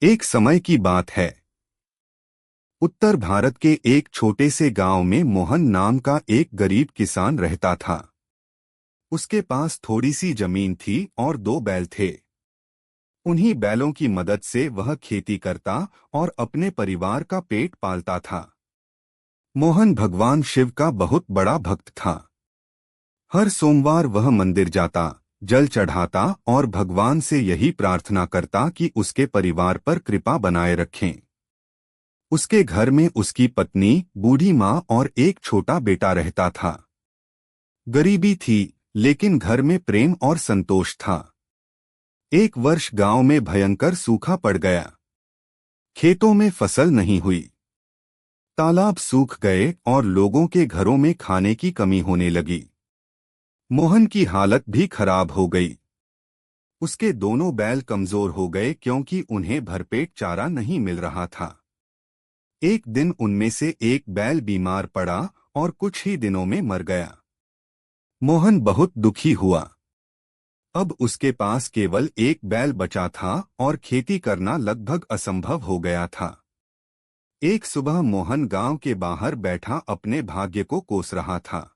एक समय की बात है। उत्तर भारत के एक छोटे से गांव में मोहन नाम का एक गरीब किसान रहता था। उसके पास थोड़ी सी जमीन थी और दो बैल थे। उन्हीं बैलों की मदद से वह खेती करता और अपने परिवार का पेट पालता था। मोहन भगवान शिव का बहुत बड़ा भक्त था। हर सोमवार वह मंदिर जाता, जल चढ़ाता और भगवान से यही प्रार्थना करता कि उसके परिवार पर कृपा बनाए रखें। उसके घर में उसकी पत्नी, बूढ़ी माँ और एक छोटा बेटा रहता था। गरीबी थी, लेकिन घर में प्रेम और संतोष था। एक वर्ष गांव में भयंकर सूखा पड़ गया। खेतों में फसल नहीं हुई, तालाब सूख गए और लोगों के घरों में खाने की कमी होने लगी। मोहन की हालत भी खराब हो गई। उसके दोनों बैल कमजोर हो गए क्योंकि उन्हें भरपेट चारा नहीं मिल रहा था। एक दिन उनमें से एक बैल बीमार पड़ा और कुछ ही दिनों में मर गया। मोहन बहुत दुखी हुआ। अब उसके पास केवल एक बैल बचा था और खेती करना लगभग असंभव हो गया था। एक सुबह मोहन गांव के बाहर बैठा अपने भाग्य को कोस रहा था।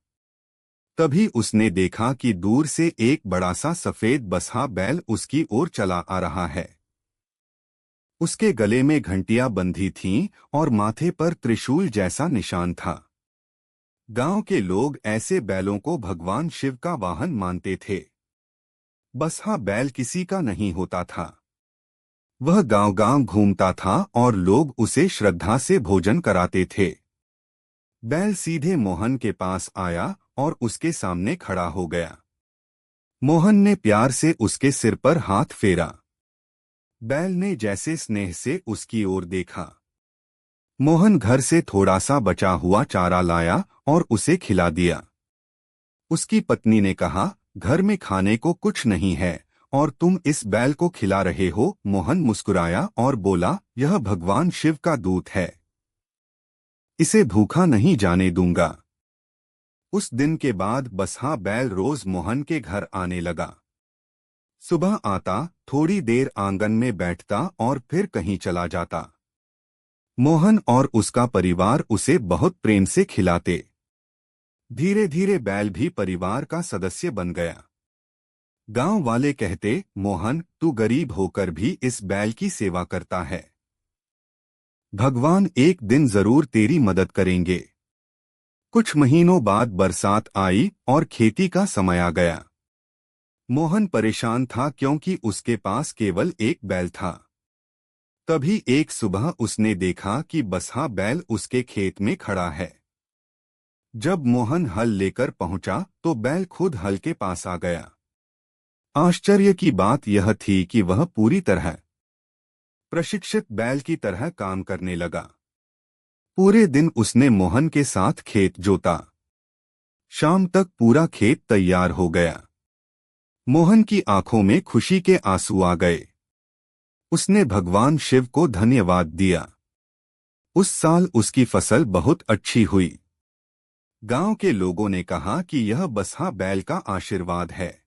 तभी उसने देखा कि दूर से एक बड़ा सा सफेद बसहा बैल उसकी ओर चला आ रहा है। उसके गले में घंटियां बंधी थीं और माथे पर त्रिशूल जैसा निशान था। गांव के लोग ऐसे बैलों को भगवान शिव का वाहन मानते थे। बसहा बैल किसी का नहीं होता था। वह गांव-गांव घूमता था और लोग उसे श्रद्धा से भोजन कराते थे। बैल सीधे मोहन के पास आया और उसके सामने खड़ा हो गया। मोहन ने प्यार से उसके सिर पर हाथ फेरा। बैल ने जैसे स्नेह से उसकी ओर देखा। मोहन घर से थोड़ा सा बचा हुआ चारा लाया और उसे खिला दिया। उसकी पत्नी ने कहा, घर में खाने को कुछ नहीं है और तुम इस बैल को खिला रहे हो। मोहन मुस्कुराया और बोला, यह भगवान शिव का दूत है, इसे भूखा नहीं जाने दूंगा। उस दिन के बाद बसहा बैल रोज मोहन के घर आने लगा। सुबह आता, थोड़ी देर आंगन में बैठता और फिर कहीं चला जाता। मोहन और उसका परिवार उसे बहुत प्रेम से खिलाते। धीरे धीरे बैल भी परिवार का सदस्य बन गया। गांव वाले कहते, मोहन तू गरीब होकर भी इस बैल की सेवा करता है, भगवान एक दिन जरूर तेरी मदद करेंगे। कुछ महीनों बाद बरसात आई और खेती का समय आ गया। मोहन परेशान था क्योंकि उसके पास केवल एक बैल था। तभी एक सुबह उसने देखा कि बसहा बैल उसके खेत में खड़ा है। जब मोहन हल लेकर पहुंचा तो बैल खुद हल के पास आ गया। आश्चर्य की बात यह थी कि वह पूरी तरह प्रशिक्षित बैल की तरह काम करने लगा। पूरे दिन उसने मोहन के साथ खेत जोता। शाम तक पूरा खेत तैयार हो गया। मोहन की आंखों में खुशी के आंसू आ गए। उसने भगवान शिव को धन्यवाद दिया। उस साल उसकी फसल बहुत अच्छी हुई। गांव के लोगों ने कहा कि यह बसहा बैल का आशीर्वाद है।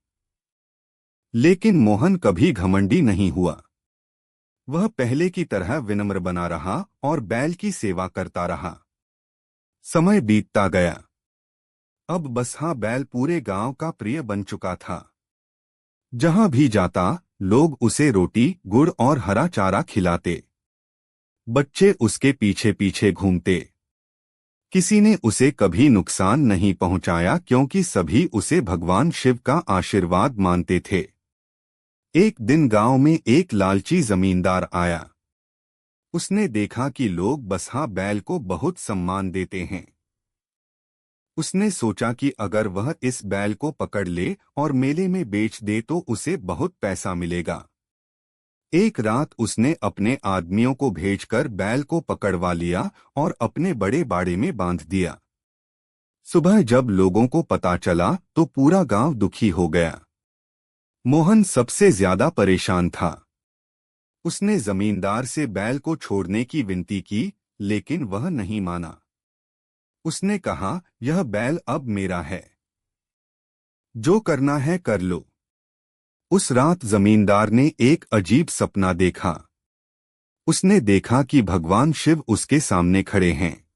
लेकिन मोहन कभी घमंडी नहीं हुआ। वह पहले की तरह विनम्र बना रहा और बैल की सेवा करता रहा। समय बीतता गया। अब बसहा बैल पूरे गांव का प्रिय बन चुका था। जहां भी जाता, लोग उसे रोटी, गुड़ और हरा चारा खिलाते। बच्चे उसके पीछे पीछे घूमते। किसी ने उसे कभी नुकसान नहीं पहुंचाया क्योंकि सभी उसे भगवान शिव का आशीर्वाद मानते थे। एक दिन गांव में एक लालची जमींदार आया। उसने देखा कि लोग बसहा बैल को बहुत सम्मान देते हैं। उसने सोचा कि अगर वह इस बैल को पकड़ ले और मेले में बेच दे तो उसे बहुत पैसा मिलेगा। एक रात उसने अपने आदमियों को भेजकर बैल को पकड़वा लिया और अपने बड़े बाड़े में बांध दिया। सुबह जब लोगों को पता चला तो पूरा गांव दुखी हो गया। मोहन सबसे ज्यादा परेशान था। उसने जमींदार से बैल को छोड़ने की विनती की, लेकिन वह नहीं माना। उसने कहा, यह बैल अब मेरा है, जो करना है कर लो। उस रात जमींदार ने एक अजीब सपना देखा। उसने देखा कि भगवान शिव उसके सामने खड़े हैं।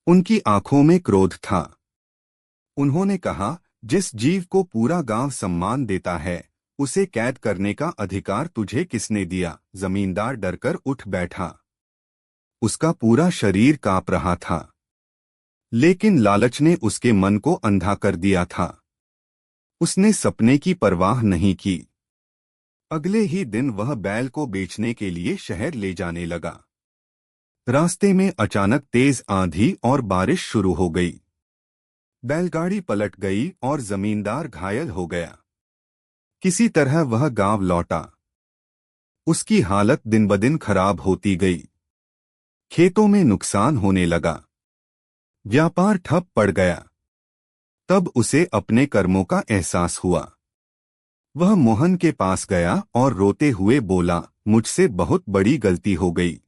उनकी आंखों में क्रोध था। उन्होंने कहा, जिस जीव को पूरा गांव सम्मान देता है, उसे कैद करने का अधिकार तुझे किसने दिया? जमींदार डरकर उठ बैठा। उसका पूरा शरीर कांप रहा था, लेकिन लालच ने उसके मन को अंधा कर दिया था। उसने सपने की परवाह नहीं की। अगले ही दिन वह बैल को बेचने के लिए शहर ले जाने लगा। रास्ते में अचानक तेज आंधी और बारिश शुरू हो गई। बैलगाड़ी पलट गई और जमींदार घायल हो गया। किसी तरह वह गांव लौटा। उसकी हालत दिन ब दिन खराब होती गई। खेतों में नुकसान होने लगा। व्यापार ठप पड़ गया। तब उसे अपने कर्मों का एहसास हुआ। वह मोहन के पास गया और रोते हुए बोला, मुझसे बहुत बड़ी गलती हो गई।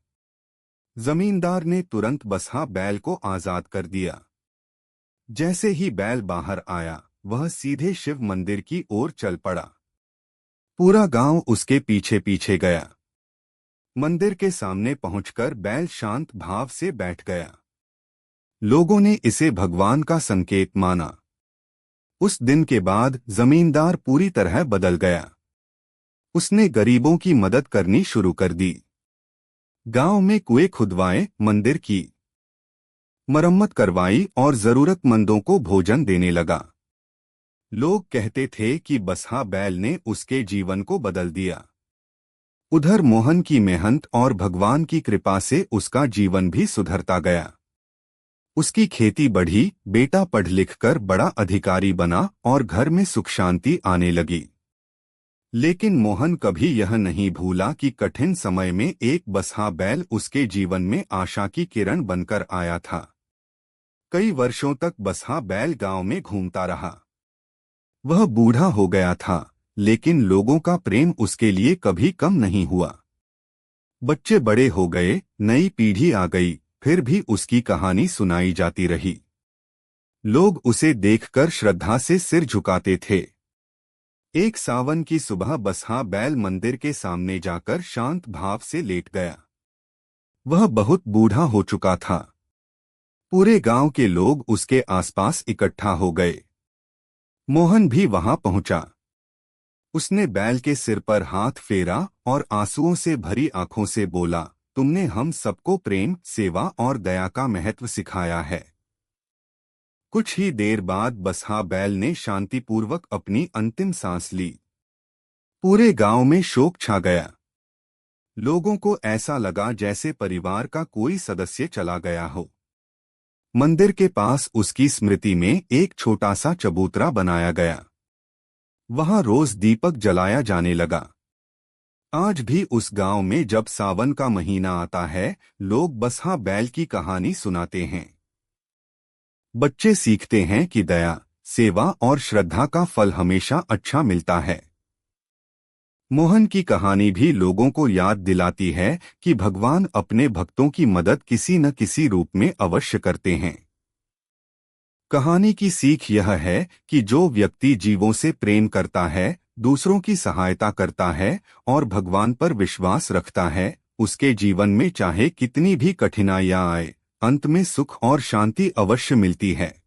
जमींदार ने तुरंत बसहा बैल को आजाद कर दिया। जैसे ही बैल बाहर आया, वह सीधे शिव मंदिर की ओर चल पड़ा। पूरा गांव उसके पीछे पीछे गया। मंदिर के सामने पहुंचकर बैल शांत भाव से बैठ गया। लोगों ने इसे भगवान का संकेत माना। उस दिन के बाद जमींदार पूरी तरह बदल गया। उसने गरीबों की मदद करनी शुरू कर दी। गांव में कुएं खुदवाए, मंदिर की मरम्मत करवाई और जरूरतमंदों को भोजन देने लगा। लोग कहते थे कि बसहा बैल ने उसके जीवन को बदल दिया। उधर मोहन की मेहनत और भगवान की कृपा से उसका जीवन भी सुधरता गया। उसकी खेती बढ़ी, बेटा पढ़ लिख कर बड़ा अधिकारी बना और घर में सुख शांति आने लगी। लेकिन मोहन कभी यह नहीं भूला कि कठिन समय में एक बसहा बैल उसके जीवन में आशा की किरण बनकर आया था। कई वर्षों तक बसहा बैल गांव में घूमता रहा। वह बूढ़ा हो गया था, लेकिन लोगों का प्रेम उसके लिए कभी कम नहीं हुआ। बच्चे बड़े हो गए, नई पीढ़ी आ गई, फिर भी उसकी कहानी सुनाई जाती रही। लोग उसे देखकर श्रद्धा से सिर झुकाते थे। एक सावन की सुबह बसहा बैल मंदिर के सामने जाकर शांत भाव से लेट गया। वह बहुत बूढ़ा हो चुका था। पूरे गांव के लोग उसके आसपास इकट्ठा हो गए। मोहन भी वहां पहुंचा। उसने बैल के सिर पर हाथ फेरा और आंसुओं से भरी आंखों से बोला, तुमने हम सबको प्रेम, सेवा और दया का महत्व सिखाया है। कुछ ही देर बाद बसहा बैल ने शांतिपूर्वक अपनी अंतिम सांस ली। पूरे गांव में शोक छा गया। लोगों को ऐसा लगा जैसे परिवार का कोई सदस्य चला गया हो। मंदिर के पास उसकी स्मृति में एक छोटा सा चबूतरा बनाया गया। वहां रोज दीपक जलाया जाने लगा। आज भी उस गांव में जब सावन का महीना आता है, लोग बसहा बैल की कहानी सुनाते हैं। बच्चे सीखते हैं कि दया, सेवा और श्रद्धा का फल हमेशा अच्छा मिलता है। मोहन की कहानी भी लोगों को याद दिलाती है कि भगवान अपने भक्तों की मदद किसी न किसी रूप में अवश्य करते हैं। कहानी की सीख यह है कि जो व्यक्ति जीवों से प्रेम करता है, दूसरों की सहायता करता है और भगवान पर विश्वास रखता है, उसके जीवन में चाहे कितनी भी कठिनाइयां आए, अंत में सुख और शांति अवश्य मिलती है।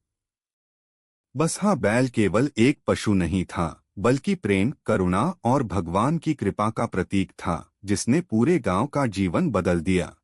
बसहा बैल केवल एक पशु नहीं था, बल्कि प्रेम, करुणा और भगवान की कृपा का प्रतीक था, जिसने पूरे गांव का जीवन बदल दिया।